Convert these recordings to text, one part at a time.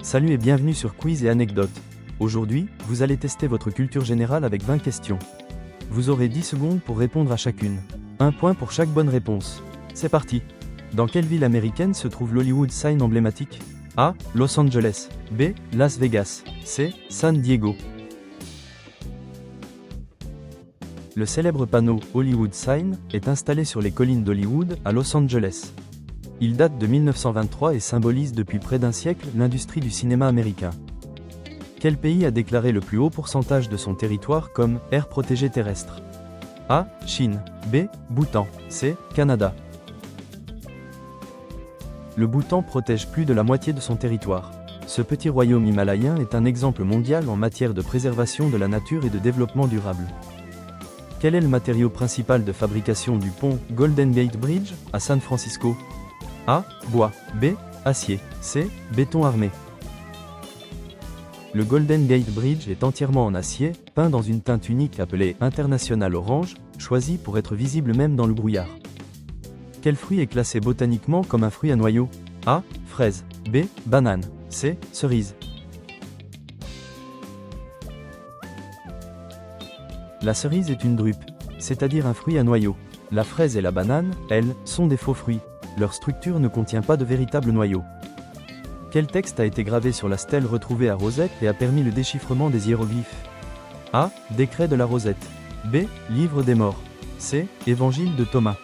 Salut et bienvenue sur Quiz et Anecdotes. Aujourd'hui, vous allez tester votre culture générale avec 20 questions. Vous aurez 10 secondes pour répondre à chacune. Un point pour chaque bonne réponse. C'est parti. Dans quelle ville américaine se trouve l'Hollywood Sign emblématique? A. Los Angeles. B. Las Vegas. C. San Diego. Le célèbre panneau Hollywood Sign est installé sur les collines d'Hollywood à Los Angeles. Il date de 1923 et symbolise depuis près d'un siècle l'industrie du cinéma américain. Quel pays a déclaré le plus haut pourcentage de son territoire comme aire protégée terrestre? A. Chine. B. Bhoutan. C. Canada. Le Bhoutan protège plus de la moitié de son territoire. Ce petit royaume himalayen est un exemple mondial en matière de préservation de la nature et de développement durable. Quel est le matériau principal de fabrication du pont Golden Gate Bridge à San Francisco? A. Bois. B. Acier. C. Béton armé. Le Golden Gate Bridge est entièrement en acier, peint dans une teinte unique appelée International Orange, choisie pour être visible même dans le brouillard. Quel fruit est classé botaniquement comme un fruit à noyau? A. Fraise. B. Banane. C. Cerise. La cerise est une drupe, c'est-à-dire un fruit à noyau. La fraise et la banane, elles, sont des faux fruits. Leur structure ne contient pas de véritable noyau. Quel texte a été gravé sur la stèle retrouvée à Rosette et a permis le déchiffrement des hiéroglyphes? A. Décret de la Rosette. B. Livre des morts. C. Évangile de Thomas.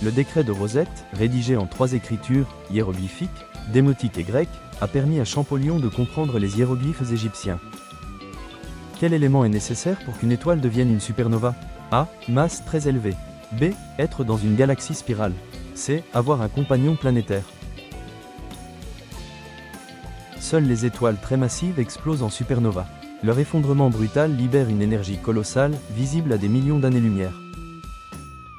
Le décret de Rosette, rédigé en 3 écritures, hiéroglyphiques, démotique et grecque, a permis à Champollion de comprendre les hiéroglyphes égyptiens. Quel élément est nécessaire pour qu'une étoile devienne une supernova? A. Masse très élevée. B. Être dans une galaxie spirale. C. Avoir un compagnon planétaire. Seules les étoiles très massives explosent en supernova. Leur effondrement brutal libère une énergie colossale, visible à des millions d'années-lumière.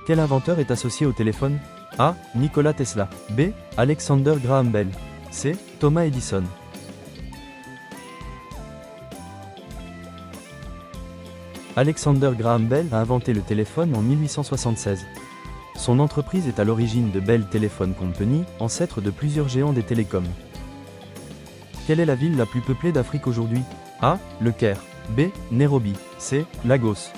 Quel inventeur est associé au téléphone? A. Nikola Tesla. B. Alexander Graham Bell. C. Thomas Edison. Alexander Graham Bell a inventé le téléphone en 1876. Son entreprise est à l'origine de Bell Telephone Company, ancêtre de plusieurs géants des télécoms. Quelle est la ville la plus peuplée d'Afrique aujourd'hui? A. Le Caire. B. Nairobi. C. Lagos.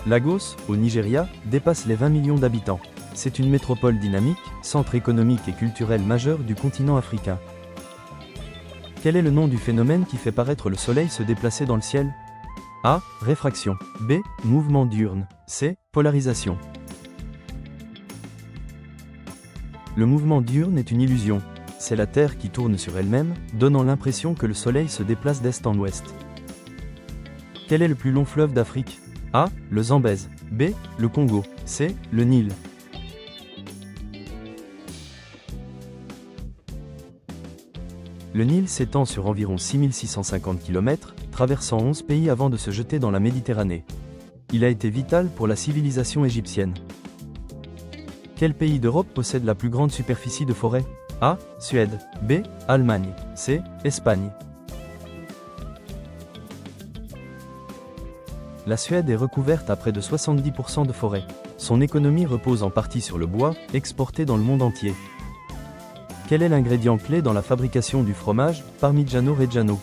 Lagos, au Nigeria, dépasse les 20 millions d'habitants. C'est une métropole dynamique, centre économique et culturel majeur du continent africain. Quel est le nom du phénomène qui fait paraître le soleil se déplacer dans le ciel? A. Réfraction. B. Mouvement diurne. C. Polarisation. Le mouvement diurne est une illusion. C'est la Terre qui tourne sur elle-même, donnant l'impression que le soleil se déplace d'est en ouest. Quel est le plus long fleuve d'Afrique? A. Le Zambèze. B. Le Congo. C. Le Nil. Le Nil s'étend sur environ 6650 km, traversant 11 pays avant de se jeter dans la Méditerranée. Il a été vital pour la civilisation égyptienne. Quel pays d'Europe possède la plus grande superficie de forêt? A. Suède. B. Allemagne. C. Espagne. La Suède est recouverte à près de 70% de forêt. Son économie repose en partie sur le bois, exporté dans le monde entier. Quel est l'ingrédient clé dans la fabrication du fromage Parmigiano Reggiano?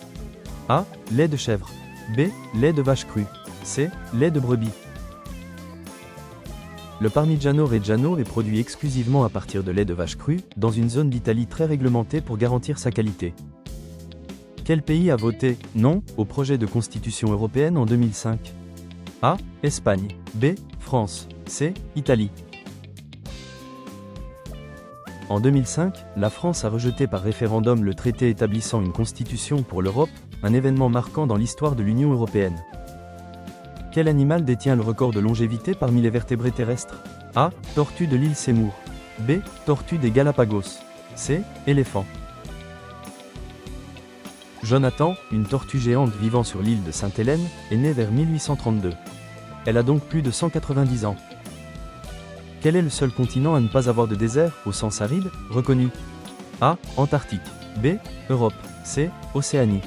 A. Lait de chèvre. B. Lait de vache crue. C. Lait de brebis. Le Parmigiano Reggiano est produit exclusivement à partir de lait de vache crue, dans une zone d'Italie très réglementée pour garantir sa qualité. Quel pays a voté « non » au projet de constitution européenne en 2005? A. Espagne. B. France. C. Italie. En 2005, la France a rejeté par référendum le traité établissant une constitution pour l'Europe, un événement marquant dans l'histoire de l'Union européenne. Quel animal détient le record de longévité parmi les vertébrés terrestres? A. Tortue de l'île Seymour. B. Tortue des Galapagos. C. Éléphant. Jonathan, une tortue géante vivant sur l'île de Sainte-Hélène, est née vers 1832. Elle a donc plus de 190 ans. Quel est le seul continent à ne pas avoir de désert, au sens aride, reconnu? A. Antarctique. B. Europe. C. Océanie.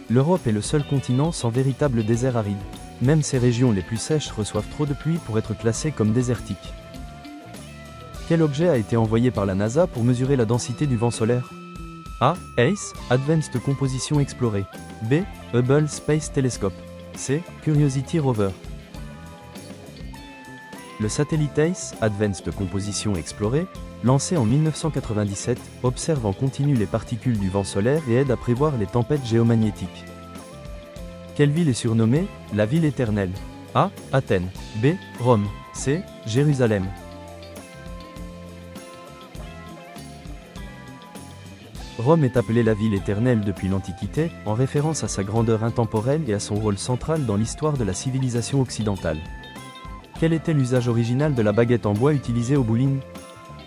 L'Europe est le seul continent sans véritable désert aride. Même ces régions les plus sèches reçoivent trop de pluie pour être classées comme désertiques. Quel objet a été envoyé par la NASA pour mesurer la densité du vent solaire? A. ACE, Advanced Composition Exploré. B. Hubble Space Telescope. C. Curiosity Rover. Le satellite ACE, Advanced Composition Exploré, lancé en 1997, observe en continu les particules du vent solaire et aide à prévoir les tempêtes géomagnétiques. Quelle ville est surnommée la ville éternelle? A. Athènes. B. Rome. C. Jérusalem. Rome est appelée la ville éternelle depuis l'Antiquité, en référence à sa grandeur intemporelle et à son rôle central dans l'histoire de la civilisation occidentale. Quel était l'usage original de la baguette en bois utilisée au bowling?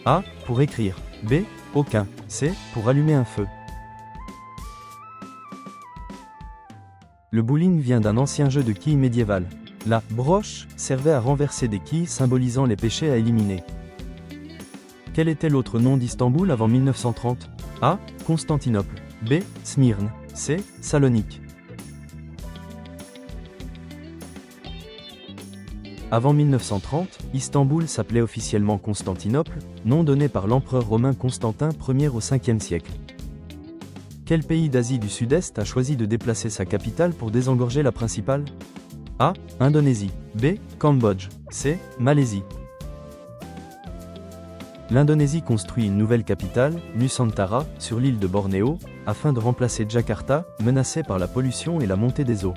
A. Pour écrire. B. Aucun. C. Pour allumer un feu. Le bowling vient d'un ancien jeu de quilles médiéval. La broche servait à renverser des quilles symbolisant les péchés à éliminer. Quel était l'autre nom d'Istanbul avant 1930? A. Constantinople. B. Smyrne. C. Salonique. Avant 1930, Istanbul s'appelait officiellement Constantinople, nom donné par l'empereur romain Constantin Ier au 5e siècle. Quel pays d'Asie du Sud-Est a choisi de déplacer sa capitale pour désengorger la principale? A. Indonésie. B. Cambodge. C. Malaisie. L'Indonésie construit une nouvelle capitale, Nusantara, sur l'île de Bornéo, afin de remplacer Jakarta, menacée par la pollution et la montée des eaux.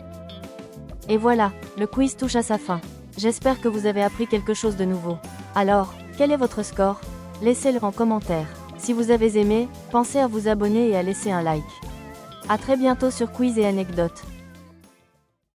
Et voilà, le quiz touche à sa fin. J'espère que vous avez appris quelque chose de nouveau. Alors, quel est votre score? Laissez-le en commentaire. Si vous avez aimé, pensez à vous abonner et à laisser un like. À très bientôt sur Quiz et Anecdotes.